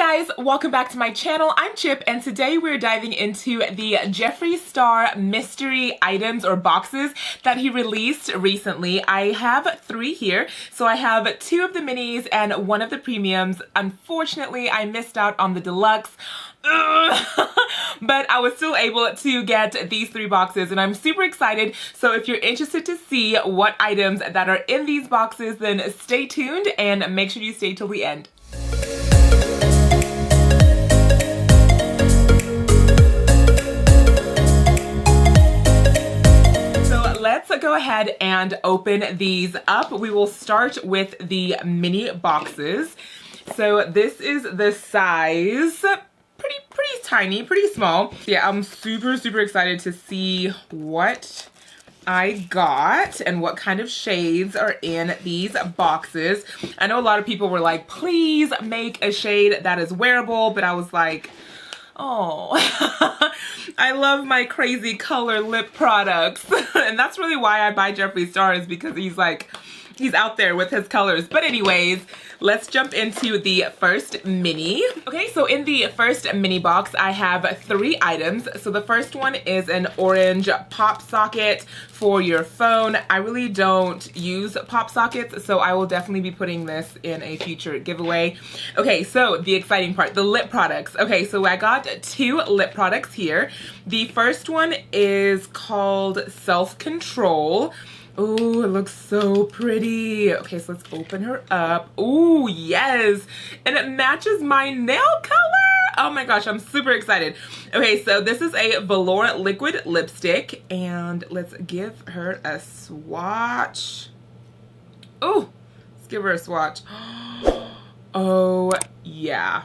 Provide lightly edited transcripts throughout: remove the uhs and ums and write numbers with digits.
Hey guys, welcome back to my channel. I'm Chip and today we're diving into the Jeffree Star mystery items or boxes that he released recently. I have 3 here. So I have 2 of the minis and 1 of the premiums. Unfortunately, I missed out on the deluxe. But I was still able to get these 3 boxes and I'm super excited. So if you're interested to see what items that are in these boxes, then stay tuned and make sure you stay till the end. Let's go ahead and open these up. We will start with the mini boxes. So this is the size, pretty tiny, pretty small. Yeah, I'm super excited to see what I got and what kind of shades are in these boxes. I know a lot of people were like, please make a shade that is wearable, but I was like, oh, I love my crazy color lip products. And that's really why I buy Jeffree Star, is because he's out there with his colors. But anyways, let's jump into the first mini. Okay, so in the first mini box, I have 3 items. So the first one is an orange pop socket for your phone. I really don't use pop sockets, so I will definitely be putting this in a future giveaway. Okay, so the exciting part, the lip products. Okay, so I got 2 lip products here. The first one is called Self-Control. Oh, it looks so pretty. Okay, so let's open her up. Oh, yes. And it matches my nail color. Oh my gosh, I'm super excited. Okay, so this is a Velour liquid lipstick. And let's give her a swatch. Oh, let's give her a swatch. Oh, yeah.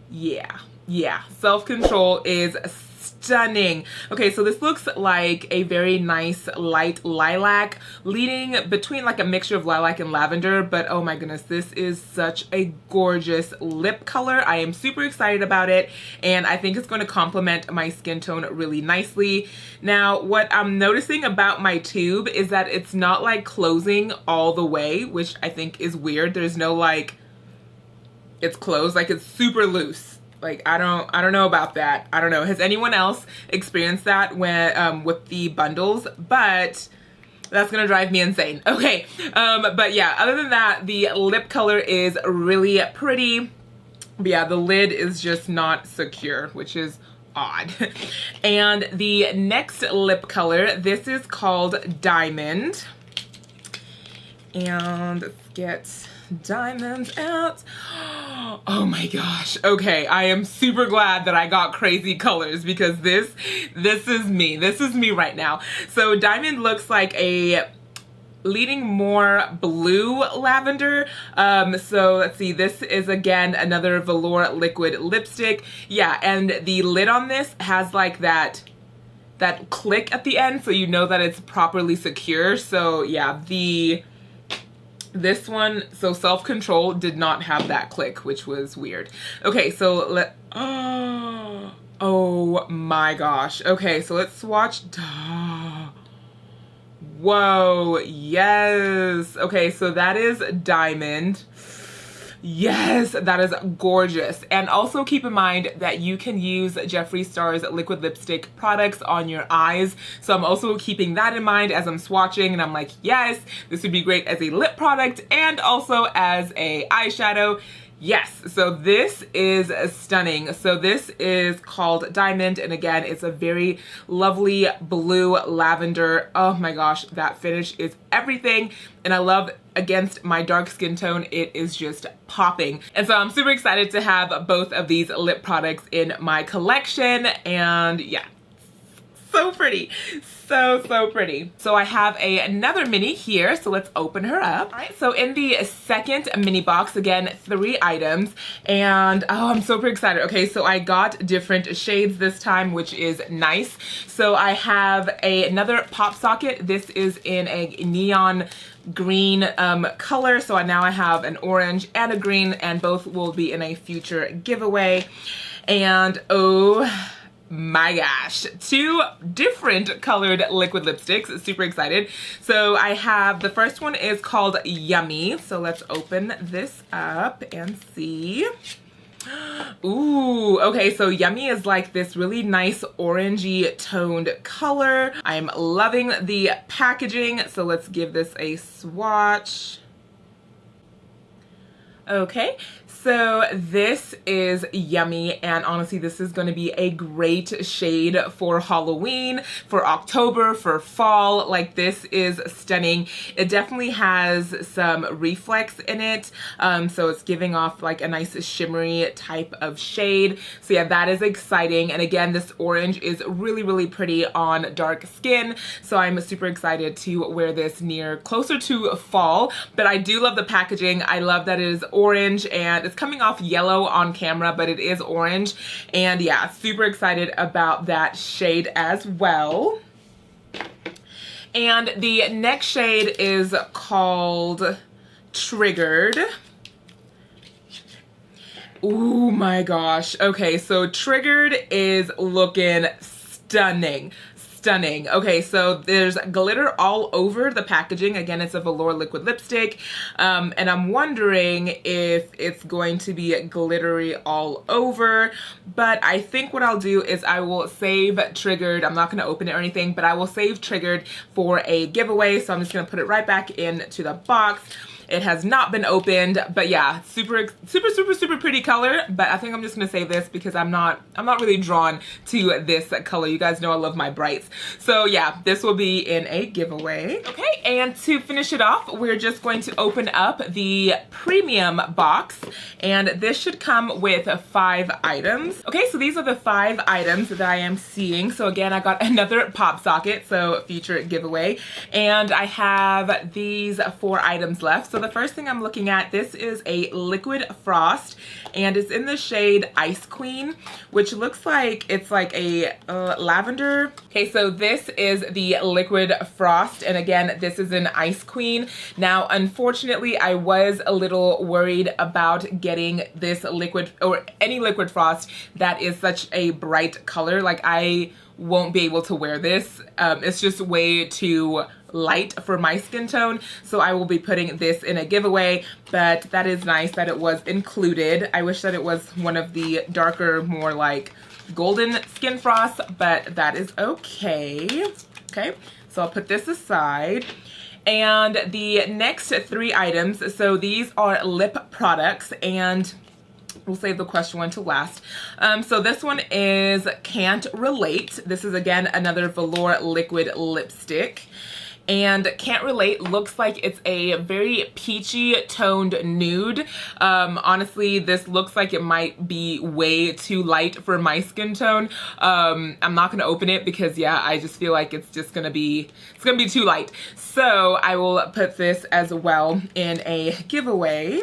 Yeah. Self-Control is stunning. Okay, so this looks like a very nice light lilac, leaning between like a mixture of lilac and lavender, but oh my goodness, this is such a gorgeous lip color. I am super excited about it, and I think it's going to complement my skin tone really nicely. Now, what I'm noticing about my tube is that it's not like closing all the way, which I think is weird. There's no like, it's closed, like it's super loose. Like, I don't know about that. I don't know. Has anyone else experienced that when with the bundles? But that's gonna drive me insane. Okay, but yeah, other than that, the lip color is really pretty. But yeah, the lid is just not secure, which is odd. And the next lip color, this is called Diamond. And let's get diamonds out. Oh my gosh. Okay, I am super glad that I got crazy colors because this is me. This is me right now. So Diamond looks like a leaning more blue lavender. So let's see, this is again another Velour liquid lipstick. Yeah, and the lid on this has like that click at the end, so you know that it's properly secure. So yeah, this one, so Self-Control did not have that click, which was weird. Okay, so oh my gosh. Okay, so let's swatch. Whoa, yes. Okay, so that is Diamond. Yes, that is gorgeous. And also keep in mind that you can use Jeffree Star's liquid lipstick products on your eyes. So I'm also keeping that in mind as I'm swatching, and I'm like, yes, this would be great as a lip product and also as a eyeshadow. Yes, so this is stunning. So this is called Diamond, and again, it's a very lovely blue lavender. Oh my gosh, that finish is everything. And I love, against my dark skin tone, it is just popping. And so I'm super excited to have both of these lip products in my collection, and yeah, so pretty. So pretty. So I have another mini here, so let's open her up. All right, so in the second mini box, again, 3 items, and oh, I'm super excited. Okay, so I got different shades this time, which is nice. So I have another pop socket. This is in a neon green color, so now I have an orange and a green, and both will be in a future giveaway. And oh my gosh, 2 different colored liquid lipsticks. Super excited. So I have, the first one is called Yummy. So let's open this up and see. Ooh, okay, so Yummy is like this really nice orangey toned color. I'm loving the packaging, so let's give this a swatch. Okay, so this is Yummy, and honestly this is going to be a great shade for Halloween, for October, for fall. Like, this is stunning. It definitely has some reflex in it, so it's giving off like a nice shimmery type of shade. So yeah, that is exciting. And again, this orange is really, really pretty on dark skin, so I'm super excited to wear this closer to fall. But I do love the packaging. I love that it is orange, and it's coming off yellow on camera, but it is orange. And yeah, super excited about that shade as well. And the next shade is called Triggered. Oh my gosh. Okay, so Triggered is looking stunning. Stunning. Okay, so there's glitter all over the packaging. Again, it's a velour liquid lipstick, and I'm wondering if it's going to be glittery all over, but I think what I'll do is I will save Triggered. I'm not going to open it or anything, but I will save Triggered for a giveaway, so I'm just going to put it right back into the box. It has not been opened, but yeah, super pretty color. But I think I'm just gonna save this because I'm not really drawn to this color. You guys know I love my brights. So yeah, this will be in a giveaway. Okay, and to finish it off, we're just going to open up the premium box, and this should come with 5 items. Okay, so these are the 5 items that I am seeing. So again, I got another pop socket, so future giveaway, and I have these 4 items left. So the first thing I'm looking at, this is a liquid frost, and it's in the shade Ice Queen, which looks like it's like a lavender. Okay, so this is the liquid frost, and again, this is an Ice Queen. Now, unfortunately, I was a little worried about getting this liquid or any liquid frost that is such a bright color. Like, I won't be able to wear this. It's just way too light for my skin tone, so I will be putting this in a giveaway. But that is nice that it was included. I wish that it was one of the darker, more like golden skin frosts, but that is okay. Okay, so I'll put this aside. And the next 3 items, so these are lip products, and we'll save the question one to last. So this one is Can't Relate. This is again another velour liquid lipstick. And Can't Relate looks like it's a very peachy toned nude. Honestly, this looks like it might be way too light for my skin tone. I'm not gonna open it because yeah, I just feel like it's gonna be too light. So I will put this as well in a giveaway.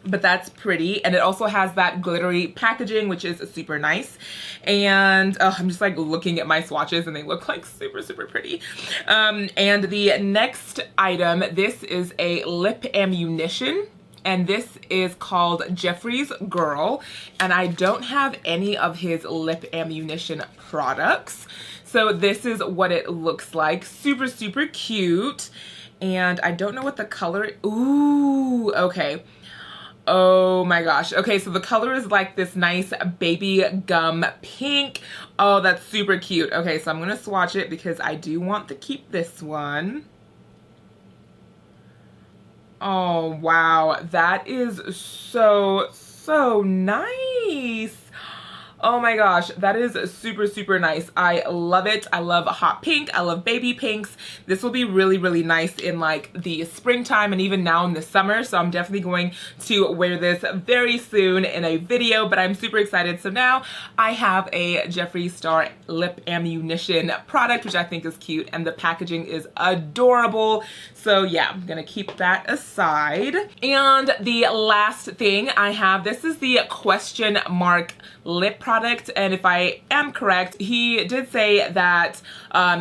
But that's pretty, and it also has that glittery packaging, which is super nice. And I'm just like looking at my swatches, and they look like super pretty. And the next item, this is a lip ammunition, and this is called Jeffree's Girl, and I don't have any of his lip ammunition products, so this is what it looks like. Super cute, and I don't know what the color. Ooh, okay. Oh my gosh. Okay, so the color is like this nice baby gum pink. Oh, that's super cute. Okay, so I'm gonna swatch it because I do want to keep this one. Oh, wow. That is so nice. Oh my gosh, that is super nice. I love it. I love hot pink. I love baby pinks. This will be really nice in like the springtime and even now in the summer. So I'm definitely going to wear this very soon in a video, but I'm super excited. So now I have a Jeffree Star lip ammunition product, which I think is cute, and the packaging is adorable. So yeah, I'm gonna keep that aside. And the last thing I have, this is the question mark lip product, and if I am correct, he did say that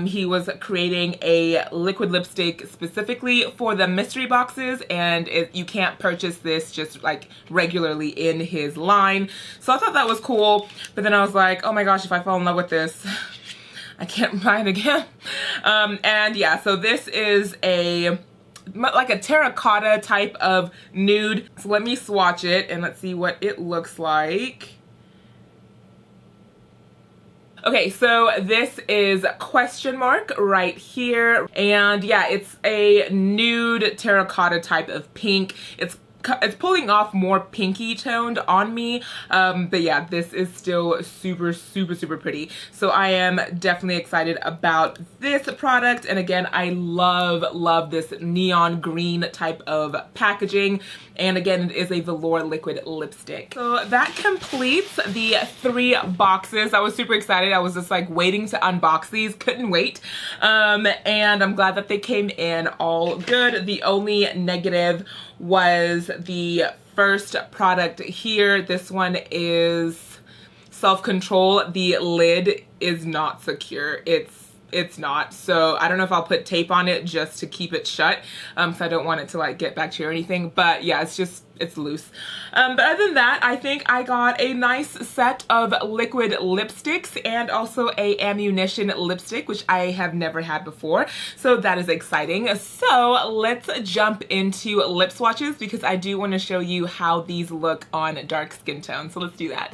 he was creating a liquid lipstick specifically for the mystery boxes, and you can't purchase this just like regularly in his line. So I thought that was cool, but then I was like, oh my gosh, if I fall in love with this, I can't buy it again. And yeah, so this is like a terracotta type of nude. So let me swatch it and let's see what it looks like. Okay, so this is question mark right here. And yeah, it's a nude terracotta type of pink. It's pulling off more pinky toned on me, but yeah, this is still super pretty. So I am definitely excited about this product, and again, I love this neon green type of packaging, and again, it is a velour liquid lipstick. So that completes the 3 boxes. I was super excited. I was just like waiting to unbox these, couldn't wait, and I'm glad that they came in all good. The only negative was the first product here. This one is self-control. The lid is not secure. It's not. So I don't know if I'll put tape on it just to keep it shut. So I don't want it to like get bacteria or anything, but yeah, it's loose. But other than that, I think I got a nice set of liquid lipsticks and also a ammunition lipstick, which I have never had before. So that is exciting. So let's jump into lip swatches because I do want to show you how these look on dark skin tone. So let's do that.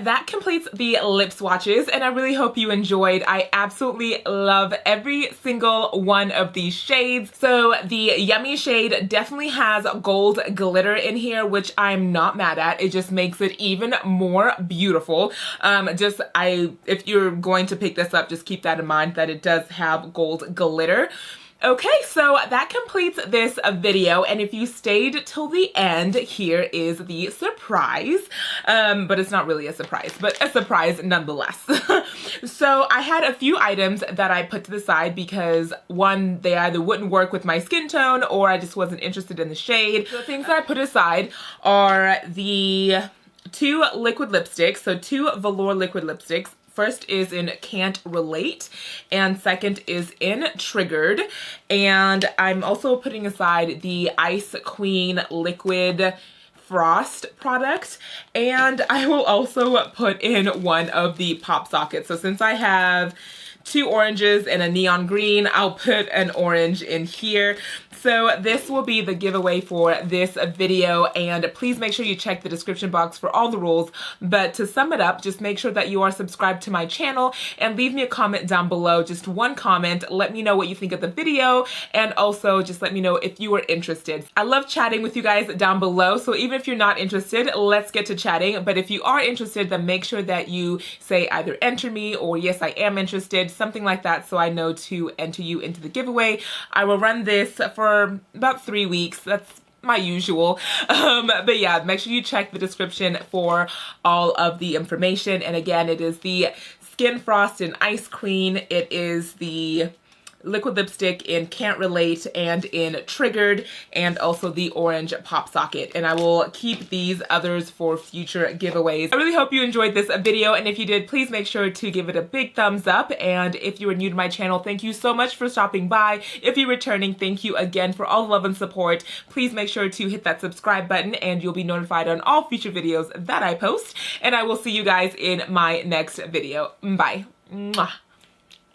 that completes the lip swatches, and I really hope you enjoyed. I absolutely love every single one of these shades. So the Yummy shade definitely has gold glitter in here, which I'm not mad at. It just makes it even more beautiful. If you're going to pick this up, just keep that in mind that it does have gold glitter. Okay, so that completes this video, and if you stayed till the end, here is the surprise. But it's not really a surprise, but a surprise nonetheless. So I had a few items that I put to the side because one, they either wouldn't work with my skin tone or I just wasn't interested in the shade. The things that I put aside are the 2 liquid lipsticks, so 2 Velour liquid lipsticks. First is in Can't Relate, and second is in Triggered. And I'm also putting aside the Ice Queen Liquid Frost product, and I will also put in one of the pop sockets. So since I have 2 oranges and a neon green, I'll put an orange in here. So this will be the giveaway for this video, and please make sure you check the description box for all the rules. But to sum it up, just make sure that you are subscribed to my channel and leave me a comment down below, just one comment. Let me know what you think of the video, and also just let me know if you are interested. I love chatting with you guys down below, so even if you're not interested, let's get to chatting. But if you are interested, then make sure that you say either enter me or yes, I am interested, something like that, so I know to enter you into the giveaway. I will run this for about 3 weeks. That's my usual. But yeah, make sure you check the description for all of the information. And again, it is the Skin Frost in Ice Queen. It is the liquid lipstick in Can't Relate and in Triggered, and also the orange pop socket. And I will keep these others for future giveaways. I really hope you enjoyed this video, and if you did, please make sure to give it a big thumbs up. And if you are new to my channel, thank you so much for stopping by. If you're returning, thank you again for all the love and support. Please make sure to hit that subscribe button, and you'll be notified on all future videos that I post. And I will see you guys in my next video. Bye. Mwah.